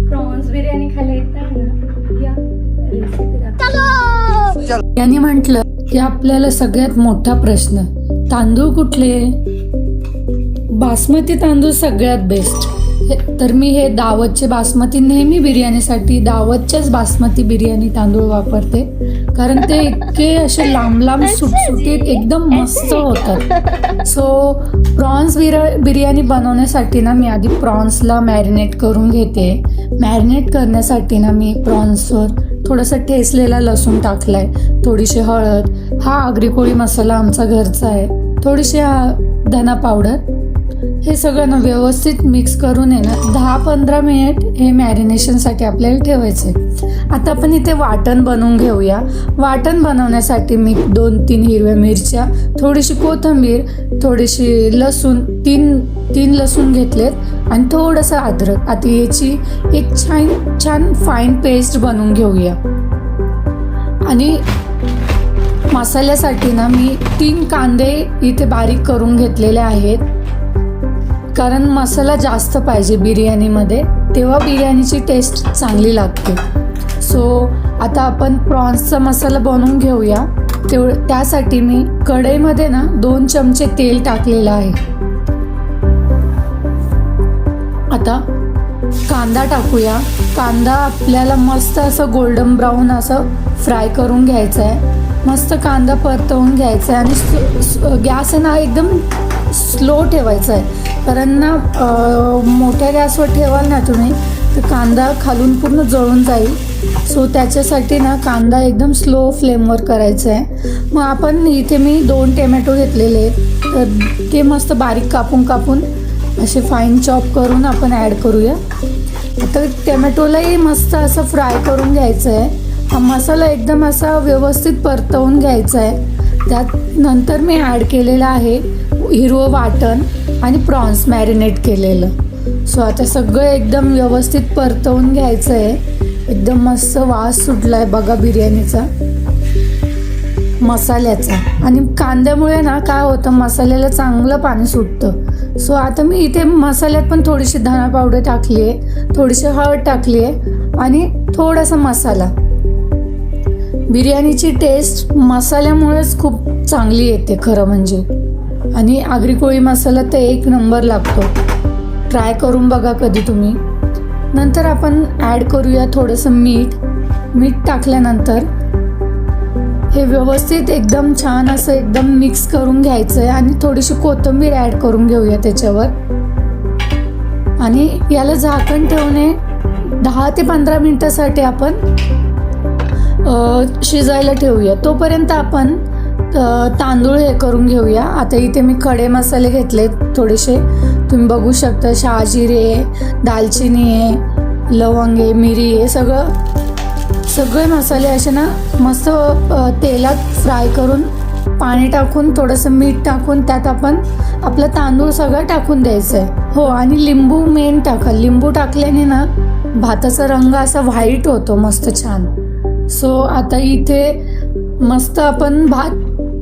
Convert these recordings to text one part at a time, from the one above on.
Prawns biryani खायला येतात ना, या रेसिपी यांनी म्हटलं की आपल्याला सगळ्यात मोठा प्रश्न, तांदूळ कुठले? बासमती तांदूळ सगळ्यात बेस्ट. तर मी हे दावतचे बासमती, नेहमी बिर्याणीसाठी दावतच्याच बासमती बिर्याणी तांदूळ वापरते, कारण ते इतके असे लांब लांब सुटसुटीत एकदम मस्त होतात. सो प्रॉन्स बिर्याणी बनवण्यासाठी ना मी आधी प्रॉन्सला मॅरिनेट करून घेते. मॅरिनेट करण्यासाठी ना मी प्रॉन्सवर थोडासा ठेचलेला लसूण टाकलाय, थोडीशी हळद, हा आगरी कोळी मसाला आमचा घरचा आहे, थोडीशी धना पावडर, हे सगळं ना व्यवस्थित मिक्स करून आहे ना 10-15 मिनिट हे मॅरिनेशनसाठी आपल्याला ठेवायचं आहे. आता आपण इथे वाटण बनवून घेऊया. वाटण बनवण्यासाठी मी 2-3 हिरव्या मिरच्या, थोडीशी कोथिंबीर, थोडीशी लसूण, तीन लसूण घेतलेत आणि थोडंसं अद्रक. आता याची एक छान फाईन पेस्ट बनवून घेऊया. आणि मसाल्यासाठी ना मी 3 कांदे इथे बारीक करून घेतलेले आहेत, कारण मसाला जास्त पाहिजे बिर्याणीमध्ये, तेव्हा बिर्याणीची टेस्ट चांगली लागते. सो आता आपण प्रॉन्सचा मसाला बनवून घेऊया. त्यासाठी मी कढईमध्ये ना 2 चमचे तेल टाकलेलं आहे. आता कांदा टाकूया. कांदा आपल्याला मस्त असं गोल्डन ब्राऊन असं फ्राय करून घ्यायचा आहे. मस्त कांदा परतवून घ्यायचा आहे आणि गॅस आहे ना एकदम स्लो ठेवायचा आहे, कारण ना मोठ्या गॅसवर ठेवाल ना तुम्ही तर कांदा खालून पूर्ण जळून जाईल. सो त्याच्यासाठी ना कांदा एकदम स्लो फ्लेमवर करायचा आहे. मग आपण इथे मी 2 टोमॅटो घेतलेले आहेत, तर ते मस्त बारीक कापून असे फाईन चॉप करून आपण ॲड करूया. आता टोमॅटोलाही मस्त असं फ्राय करून घ्यायचं आहे. हा मसाला एकदम असा व्यवस्थित परतवून घ्यायचा आहे. त्यात नंतर मी ॲड केलेलं आहे हिरवं वाटण आणि प्रॉन्स मॅरिनेट केलेलं. सो आता सगळं एकदम व्यवस्थित परतवून घ्यायचं आहे. एकदम मस्त वास सुटला आहे बघा बिर्याणीचा, मसाल्याचा. आणि कांद्यामुळे ना काय होतं, मसाल्याला चांगलं पाणी सुटतं. सो आता मी इथे मसाल्यात पण थोडीशी धना पावडर टाकली आहे, थोडीशी हळद टाकली आहे आणि थोडासा मसाला. बिर्याणीची टेस्ट मसाल्यामुळेच खूप चांगली येते खरं म्हणजे. आणि आगरी कोळी मसाला तर 1 नंबर लागतो. ट्राय करून बघा कधी तुम्ही. नंतर आपण ॲड करूया थोडंसं मीठ टाकल्यानंतर हे व्यवस्थित एकदम छान असं एकदम मिक्स करून घ्यायचं आहे. आणि थोडीशी कोथिंबीर ॲड करून घेऊया त्याच्यावर. आणि याला झाकण ठेवणे 10 ते 15 मिनिटासाठी आपण शिजायला ठेवूया. तोपर्यंत आपण तांदूळ हे करून घेऊया. आता इथे मी खडे मसाले घेतलेत थोडेसे, तुम्ही बघू शकता. शहाजिरे आहे, दालचिनी आहे, लवंग आहे, मिरी आहे, सगळे मसाले असे ना मस्त तेलात फ्राय करून, पाणी टाकून, थोडंसं मीठ टाकून त्यात आपण आपलं तांदूळ सगळं टाकून द्यायचं आहे. हो, आणि लिंबू मेन टाका. लिंबू टाकल्याने ना भाताचा रंग असा व्हाईट होतो मस्त छान. सो आता इथे मस्त आपण भात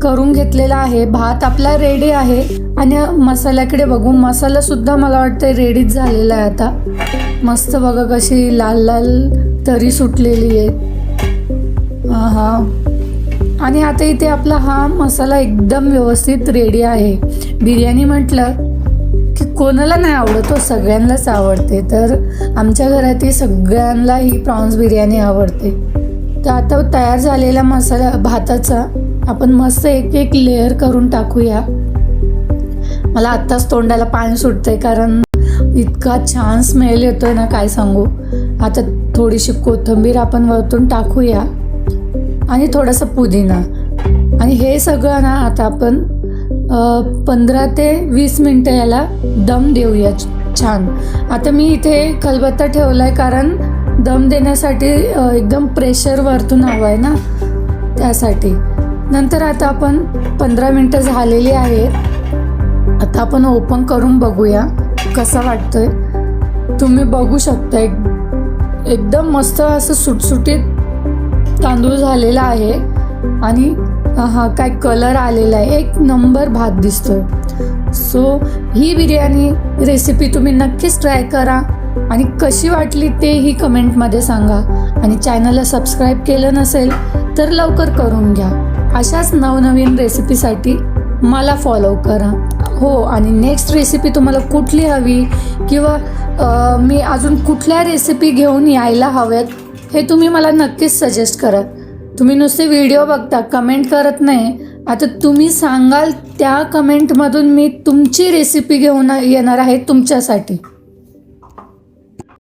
करून घेतलेला आहे. भात आपला रेडी आहे. आणि मसाल्याकडे बघू, मसाला सुद्धा मला वाटतं रेडीच झालेला आहे आता. मस्त बघा कशी लाल लाल तरी सुटलेली आहे. हा, आणि आता इथे आपला हा मसाला एकदम व्यवस्थित रेडी आहे. बिर्याणी म्हटलं की कोणाला नाही आवडत, तो सगळ्यांनाच आवडते. तर आमच्या घरातील सगळ्यांना ही प्रॉन्स बिर्याणी आवडते. तर आता तयार झालेला मसाला भाताचा आपण मस्त एक लेअर करून टाकूया. मला आत्ताच तोंडाला पाणी सुटतंय, कारण इतका छान स्मेल येतोय ना काय सांगू. आता थोडीशी कोथिंबीर आपण वरतून टाकूया आणि थोडासा पुदिना. आणि हे सगळं ना आता आपण 15 ते 20 मिनटं याला दम देऊया छान. आता मी इथे खलबत्ता ठेवला आहे, कारण दम देण्यासाठी एकदम प्रेशर वरतून हवं आहे ना, त्यासाठी. नंतर आता आपण 15 मिनटं झालेली आहेत. आता आपण ओपन करून बघूया कसा वाटतोय. तुम्ही बघू शकता एकदम मस्त असं सुटसुटीत तांदूळ झालेला आहे. आणि हा काय कलर आलेला आहे, 1 नंबर भात दिसतोय. सो ही बिर्याणी रेसिपी तुम्ही नक्कीच ट्राय करा आणि कशी वाटली तेही कमेंटमध्ये सांगा. आणि चॅनलला सबस्क्राईब केलं नसेल तर लवकर करून घ्या. अशाच नवनवीन रेसिपीसाठी मला फॉलो करा. हो, आणि नेक्स्ट रेसिपी तुम्हाला कुठली हवी किंवा मी अजून कुठल्या रेसिपी घेऊन यायला हव्यात हे तुम्ही मला नक्कीच सजेस्ट करा. तुम्ही नुसते व्हिडिओ बघता, कमेंट करत नाही. आता तुम्ही सांगाल त्या कमेंटमधून मी तुमची रेसिपी घेऊन येणार आहे तुमच्यासाठी.